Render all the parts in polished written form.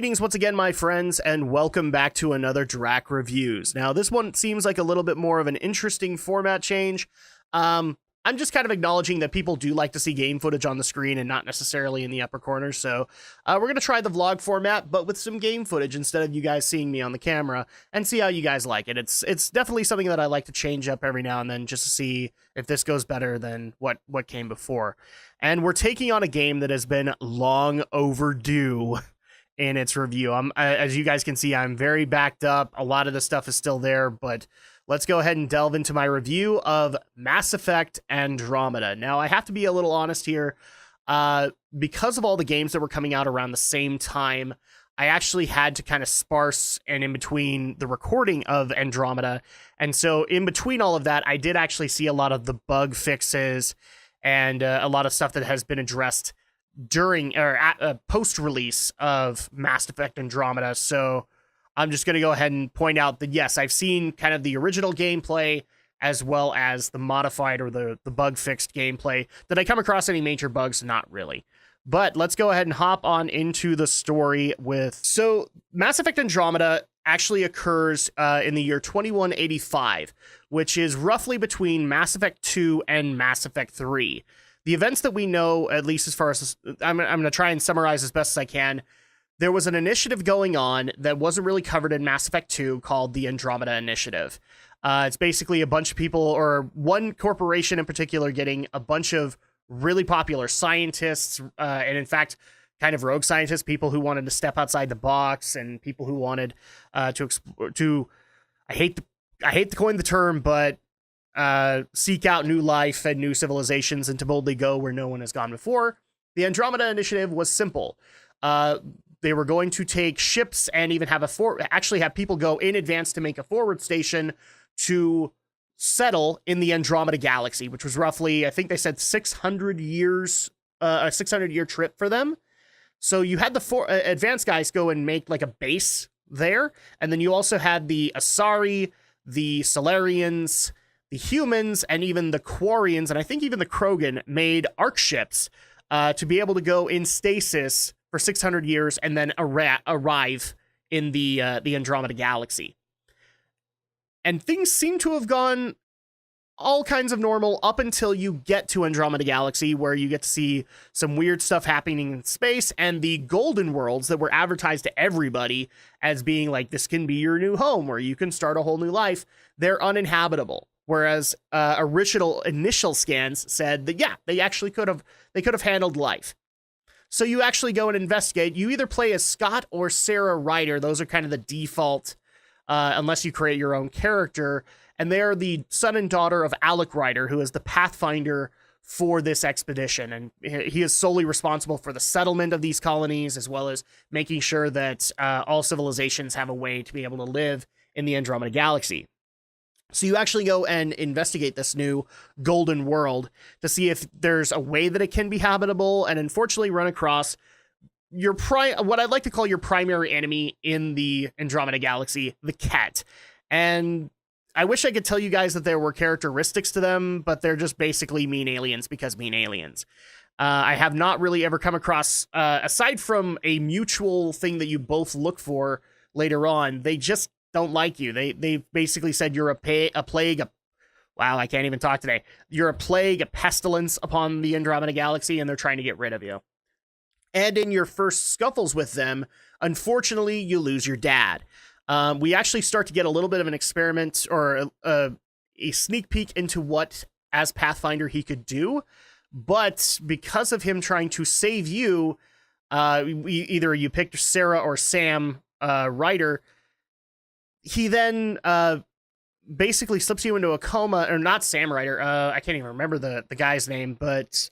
Greetings once again, my friends, and welcome back to another Drak Reviews. Now, this one seems like a little bit more of an interesting format change. I'm just kind of acknowledging that people do like to see game footage on the screen and not necessarily in the upper corner, so we're going to try the vlog format, but with some game footage instead of you guys seeing me on the camera, and see how you guys like it. It's definitely something that I like to change up every now and then just to see if this goes better than what came before. And we're taking on a game that has been long overdue in its review. As you guys can see, I'm very backed up. A lot of the stuff is still there, but let's go ahead and delve into my review of Mass Effect Andromeda. Now, I have to be a little honest here. Because of all the games that were coming out around the same time, I actually had to kind of sparse and in between the recording of Andromeda. And so in between all of that, I did actually see a lot of the bug fixes and a lot of stuff that has been addressed during or at post-release of Mass Effect Andromeda. So I'm just going to go ahead and point out that, yes, I've seen kind of the original gameplay as well as the modified or the bug-fixed gameplay. Did I come across any major bugs? Not really. But let's go ahead and hop on into the story with... So Mass Effect Andromeda actually occurs in the year 2185, which is roughly between Mass Effect 2 and Mass Effect 3. The events that we know, at least as far as I'm going to try and summarize as best as I can. There was an initiative going on that wasn't really covered in Mass Effect 2 called the Andromeda Initiative. It's basically a bunch of people, or one corporation in particular, getting a bunch of really popular scientists, and in fact, kind of rogue scientists, people who wanted to step outside the box, and people who wanted to I hate to coin the term, but seek out new life and new civilizations and to boldly go where no one has gone before. The Andromeda Initiative was simple. They were going to take ships and even have have people go in advance to make a forward station to settle in the Andromeda Galaxy, which was roughly, I think they said 600 years, a 600-year trip for them. So you had the advanced guys go and make like a base there, and then you also had the Asari, the Solarians, the humans, and even the Quarians, and I think even the Krogan made arc ships to be able to go in stasis for 600 years and then arrive in the Andromeda Galaxy. And things seem to have gone all kinds of normal up until you get to Andromeda Galaxy, where you get to see some weird stuff happening in space, and the golden worlds that were advertised to everybody as being like, this can be your new home where you can start a whole new life, they're uninhabitable. Whereas initial scans said that, yeah, they could have handled life. So you actually go and investigate. You either play as Scott or Sarah Ryder. Those are kind of the default, unless you create your own character. And they are the son and daughter of Alec Ryder, who is the Pathfinder for this expedition. And he is solely responsible for the settlement of these colonies, as well as making sure that all civilizations have a way to be able to live in the Andromeda Galaxy. So you actually go and investigate this new golden world to see if there's a way that it can be habitable, and unfortunately run across what I'd like to call your primary enemy in the Andromeda Galaxy, the Ket. And I wish I could tell you guys that there were characteristics to them, but they're just basically mean aliens because mean aliens. I have not really ever come across, aside from a mutual thing that you both look for later on, they just don't like you. They basically said you're a plague. Wow, I can't even talk today. You're a plague, a pestilence upon the Andromeda Galaxy, and they're trying to get rid of you. And in your first scuffles with them, unfortunately, you lose your dad. We actually start to get a little bit of an experiment or a sneak peek into what, as Pathfinder, he could do. But because of him trying to save you, either you picked Sarah or Sam Ryder, he then basically slips you into a coma, or not Sam Ryder. I can't even remember the guy's name, but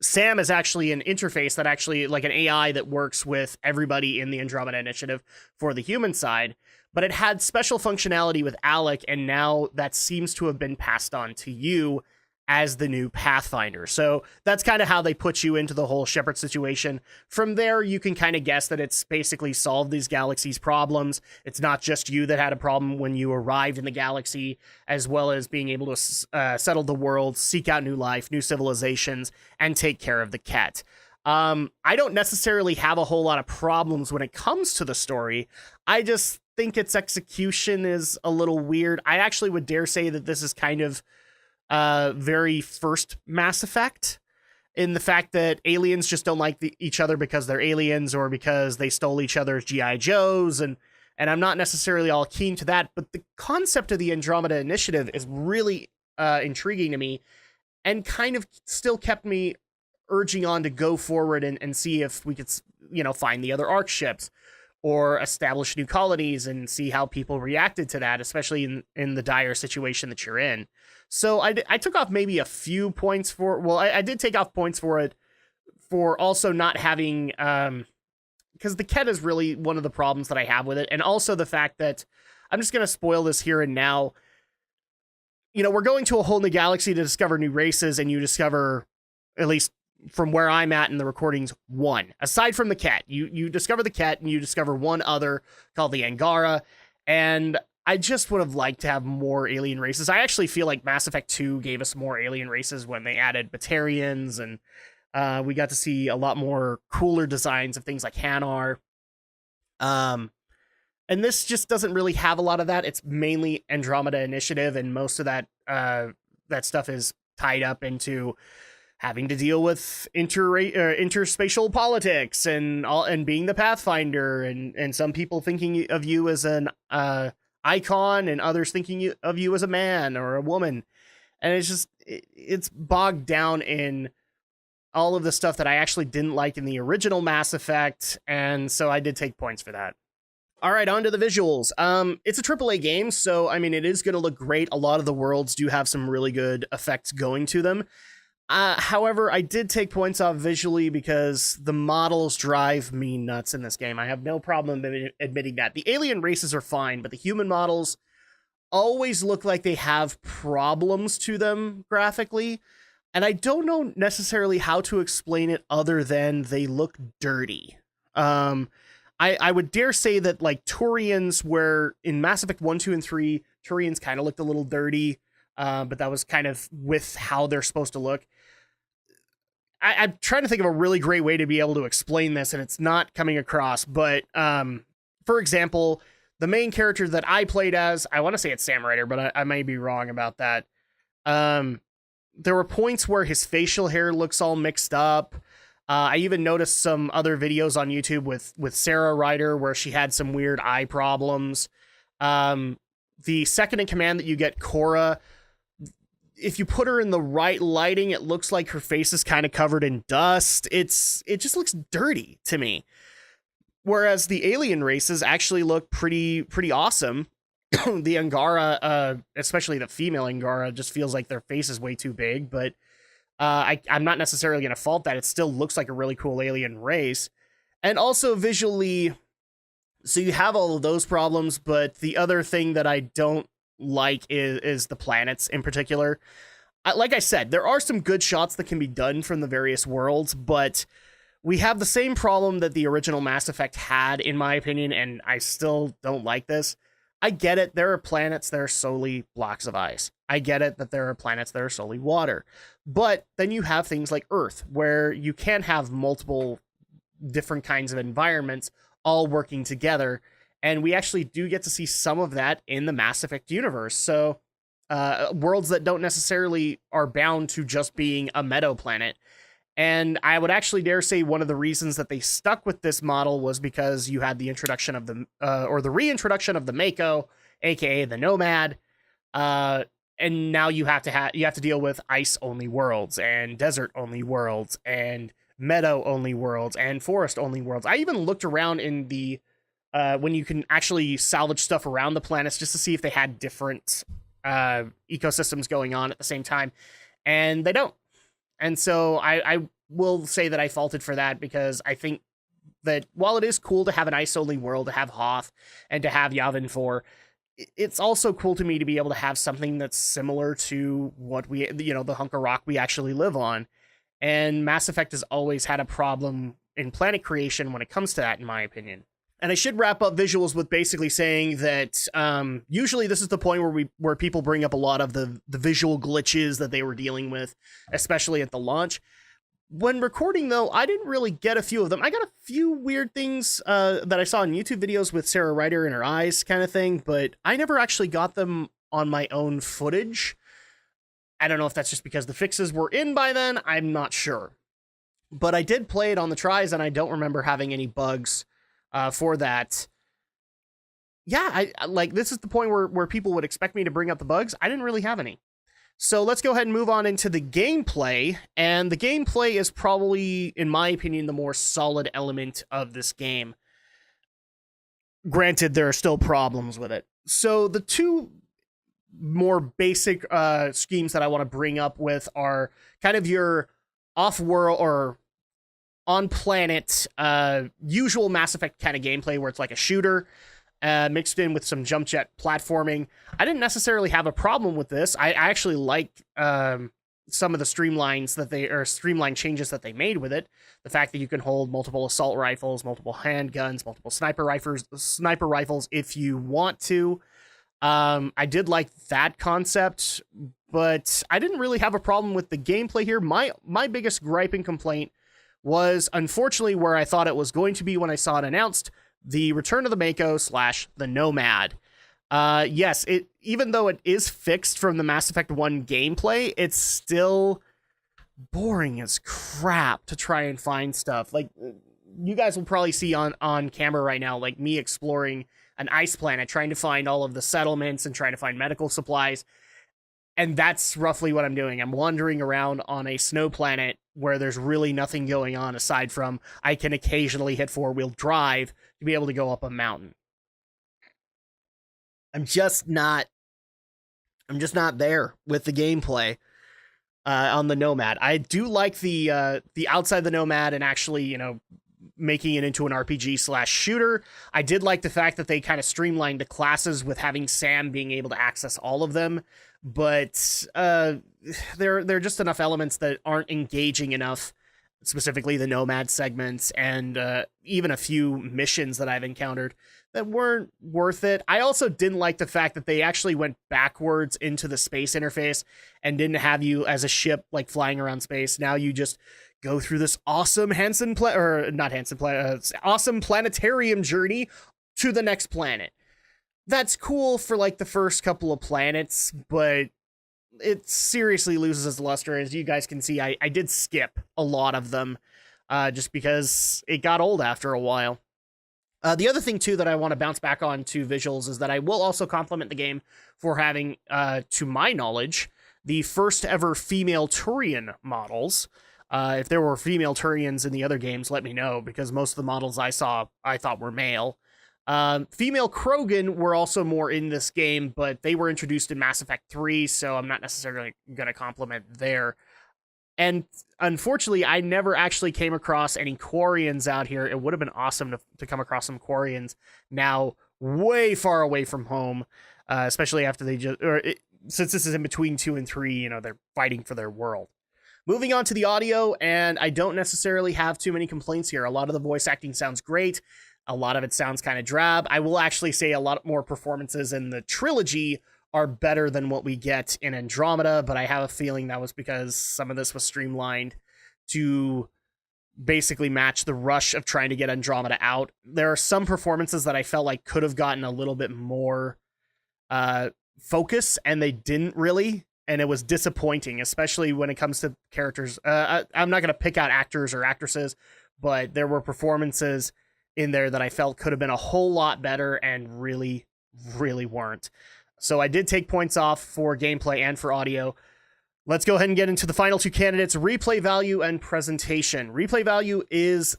Sam is actually an interface that actually, like an AI that works with everybody in the Andromeda Initiative for the human side, but it had special functionality with Alec, and now that seems to have been passed on to you as the new Pathfinder. So that's kind of how they put you into the whole Shepard situation. From there, you can kind of guess that it's basically solved these galaxies' problems. It's not just you that had a problem when you arrived in the galaxy, as well as being able to settle the world, seek out new life, new civilizations, and take care of the Ket. I don't necessarily have a whole lot of problems when it comes to the story. I just think its execution is a little weird. I actually would dare say that this is kind of very first Mass Effect, in the fact that aliens just don't like each other because they're aliens or because they stole each other's G.I. Joes, and I'm not necessarily all keen to that, but the concept of the Andromeda Initiative is really intriguing to me, and kind of still kept me urging on to go forward and see if we could, find the other ARC ships or establish new colonies and see how people reacted to that, especially in the dire situation that you're in. So I took off maybe a few points I did take off points for it for also not having, because the Ket is really one of the problems that I have with it. And also the fact that, I'm just going to spoil this here and now, we're going to a whole new galaxy to discover new races, and you discover, at least from where I'm at in the recordings, one. Aside from the Ket, you discover the Ket, and you discover one other called the Angara, and I just would have liked to have more alien races. I actually feel like Mass Effect 2 gave us more alien races when they added Batarians, and we got to see a lot more cooler designs of things like Hanar. And this just doesn't really have a lot of that. It's mainly Andromeda Initiative, and most of that stuff is tied up into having to deal with interspatial politics and being the Pathfinder, and some people thinking of you as an icon and others thinking of you as a man or a woman. And it's bogged down in all of the stuff that I actually didn't like in the original Mass Effect, and so I did take points for that. All right, on to the visuals. It's a AAA game, so I mean, it is going to look great. A lot of the worlds do have some really good effects going to them. However, I did take points off visually because the models drive me nuts in this game. I have no problem admitting that. The alien races are fine, but the human models always look like they have problems to them graphically. And I don't know necessarily how to explain it other than they look dirty. I would dare say that, like, Turians, where in Mass Effect 1, 2, and 3, Turians kind of looked a little dirty, but that was kind of with how they're supposed to look. I'm trying to think of a really great way to be able to explain this, and it's not coming across, but for example, the main character that I played as, I want to say it's Sam Ryder, but I may be wrong about that. There were points where his facial hair looks all mixed up. I even noticed some other videos on YouTube with Sarah Ryder where she had some weird eye problems. The second in command that you get, Cora, if you put her in the right lighting, it looks like her face is kind of covered in dust. It just looks dirty to me. Whereas the alien races actually look pretty awesome. The Angara, especially the female Angara, just feels like their face is way too big, but I'm not necessarily going to fault that. It still looks like a really cool alien race. And also visually, so you have all of those problems, but the other thing that I don't like is the planets in particular. Like I said, there are some good shots that can be done from the various worlds, but we have the same problem that the original Mass Effect had, in my opinion, and I still don't like this. I get it, there are planets that are solely blocks of ice. I get it that there are planets that are solely water. But then you have things like Earth, where you can have multiple different kinds of environments all working together. And we actually do get to see some of that in the Mass Effect universe. So worlds that don't necessarily are bound to just being a meadow planet. And I would actually dare say one of the reasons that they stuck with this model was because you had the introduction of the reintroduction of the Mako, aka the Nomad, and now you have to deal with ice only worlds and desert only worlds and meadow only worlds and forest only worlds. I even looked around in the when you can actually salvage stuff around the planets just to see if they had different ecosystems going on at the same time, and they don't. And so I will say that I faulted for that, because I think that while it is cool to have an ice-only world, to have Hoth and to have Yavin 4, it's also cool to me to be able to have something that's similar to what we, the hunk of rock we actually live on. And Mass Effect has always had a problem in planet creation when it comes to that, in my opinion. And I should wrap up visuals with basically saying that usually this is the point where people bring up a lot of the visual glitches that they were dealing with, especially at the launch. When recording, though, I didn't really get a few of them. I got a few weird things that I saw in YouTube videos with Sarah Ryder and her eyes kind of thing, but I never actually got them on my own footage. I don't know if that's just because the fixes were in by then. I'm not sure. But I did play it on the tries, and I don't remember having any bugs for that. Yeah, I like, this is the point where people would expect me to bring up the bugs. I didn't really have any. So let's go ahead and move on into the gameplay. And the gameplay is probably, in my opinion, the more solid element of this game. Granted, there are still problems with it. So the two more basic schemes that I want to bring up with are kind of your off-world or on-planet usual Mass Effect kind of gameplay where it's like a shooter, mixed in with some jump jet platforming. I didn't necessarily have a problem with this. I actually like some of the streamlined changes that they made with it. The fact that you can hold multiple assault rifles, multiple handguns, multiple sniper rifles if you want to. I did like that concept, but I didn't really have a problem with the gameplay here. My biggest gripe and complaint was, unfortunately, where I thought it was going to be when I saw it announced, the return of the Mako / the Nomad. Yes, even though it is fixed from the Mass Effect 1 gameplay, it's still boring as crap to try and find stuff. Like, you guys will probably see on camera right now, like me exploring an ice planet, trying to find all of the settlements and trying to find medical supplies. And that's roughly what I'm doing. I'm wandering around on a snow planet where there's really nothing going on aside from I can occasionally hit 4-wheel drive to be able to go up a mountain. I'm just not there with the gameplay on the Nomad. I do like the outside the Nomad and actually, making it into an RPG / shooter. I did like the fact that they kind of streamlined the classes with having Sam being able to access all of them, but there are just enough elements that aren't engaging enough, specifically the Nomad segments and even a few missions that I've encountered that weren't worth it. I also didn't like the fact that they actually went backwards into the space interface and didn't have you as a ship like flying around space. Now you just go through this awesome awesome planetarium journey to the next planet. That's cool for like the first couple of planets, but it seriously loses its luster. As you guys can see, I did skip a lot of them just because it got old after a while. The other thing, too, that I want to bounce back on to visuals is that I will also compliment the game for having, to my knowledge, the first ever female Turian models. If there were female Turians in the other games, let me know, because most of the models I saw I thought were male. Female Krogan were also more in this game, but they were introduced in Mass Effect 3, so I'm not necessarily going to compliment there. And unfortunately, I never actually came across any Quarians out here. It would have been awesome to come across some Quarians now way far away from home, especially after since this is in between 2 and 3, they're fighting for their world. Moving on to the audio, and I don't necessarily have too many complaints here. A lot of the voice acting sounds great. A lot of it sounds kind of drab. I will actually say a lot more performances in the trilogy are better than what we get in Andromeda, but I have a feeling that was because some of this was streamlined to basically match the rush of trying to get Andromeda out. There are some performances that I felt like could have gotten a little bit more focus, and they didn't really, and it was disappointing, especially when it comes to characters. I'm not going to pick out actors or actresses, but there were performances in there that I felt could have been a whole lot better and really, really weren't. So I did take points off for gameplay and for audio. Let's go ahead and get into the final two candidates, replay value and presentation. Replay value is,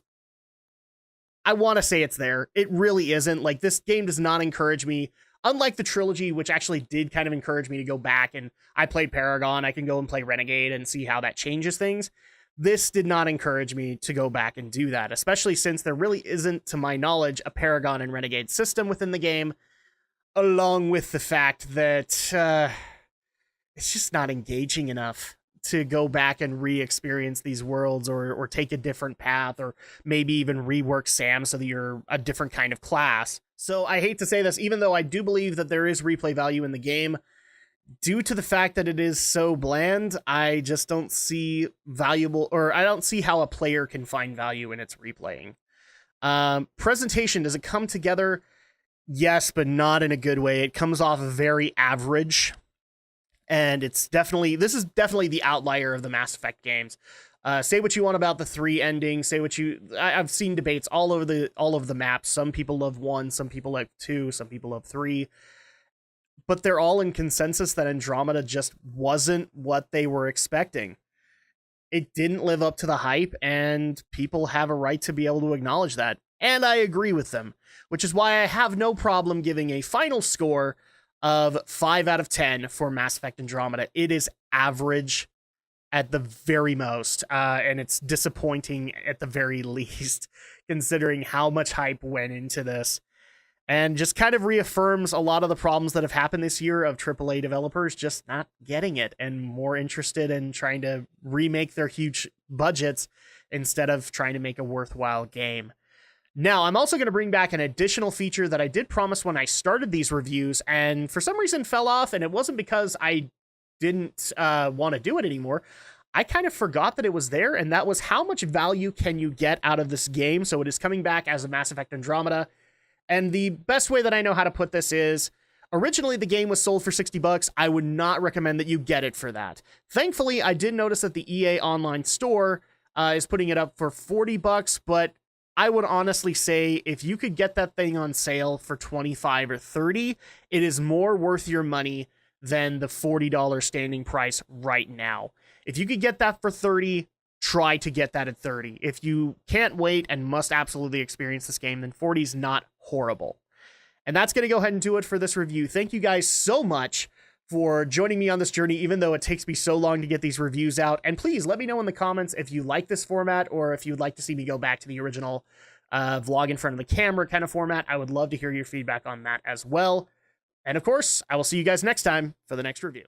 I want to say it's there. It really isn't. Like, this game does not encourage me, unlike the trilogy, which actually did kind of encourage me to go back, and I played Paragon. I can go and play Renegade and see how that changes things. This did not encourage me to go back and do that, especially since there really isn't, to my knowledge, a Paragon and Renegade system within the game, along with the fact that it's just not engaging enough to go back and re-experience these worlds or take a different path or maybe even rework Sam so that you're a different kind of class. So I hate to say this, even though I do believe that there is replay value in the game, due to the fact that it is so bland, I just don't see valuable, or I don't see how a player can find value in its replaying. Presentation, does it come together? Yes, but not in a good way. It comes off very average, and this is definitely the outlier of the Mass Effect games. Say what you want about the 3 ending. I've seen debates all over the maps. Some people love 1, some people like 2, some people love 3. But they're all in consensus that Andromeda just wasn't what they were expecting. It didn't live up to the hype, and people have a right to be able to acknowledge that. And I agree with them, which is why I have no problem giving a final score of 5 out of 10 for Mass Effect Andromeda. It is average at the very most, and it's disappointing at the very least, considering how much hype went into this. And just kind of reaffirms a lot of the problems that have happened this year of AAA developers just not getting it and more interested in trying to remake their huge budgets instead of trying to make a worthwhile game. Now, I'm also going to bring back an additional feature that I did promise when I started these reviews and for some reason fell off, and it wasn't because I didn't want to do it anymore. I kind of forgot that it was there, and that was how much value can you get out of this game. So it is coming back as a Mass Effect Andromeda. And the best way that I know how to put this is, originally the game was sold for $60. I would not recommend that you get it for that. Thankfully, I did notice that the EA Online Store is putting it up for $40, but I would honestly say if you could get that thing on sale for $25 or $30, it is more worth your money than the $40 standing price right now. If you could get that for $30, try to get that at $30. If you can't wait and must absolutely experience this game, then $40 is not horrible. And that's going to go ahead and do it for this review. Thank you guys so much for joining me on this journey, even though it takes me so long to get these reviews out. And please let me know in the comments if you like this format or if you'd like to see me go back to the original vlog in front of the camera kind of format. I would love to hear your feedback on that as well. And of course, I will see you guys next time for the next review.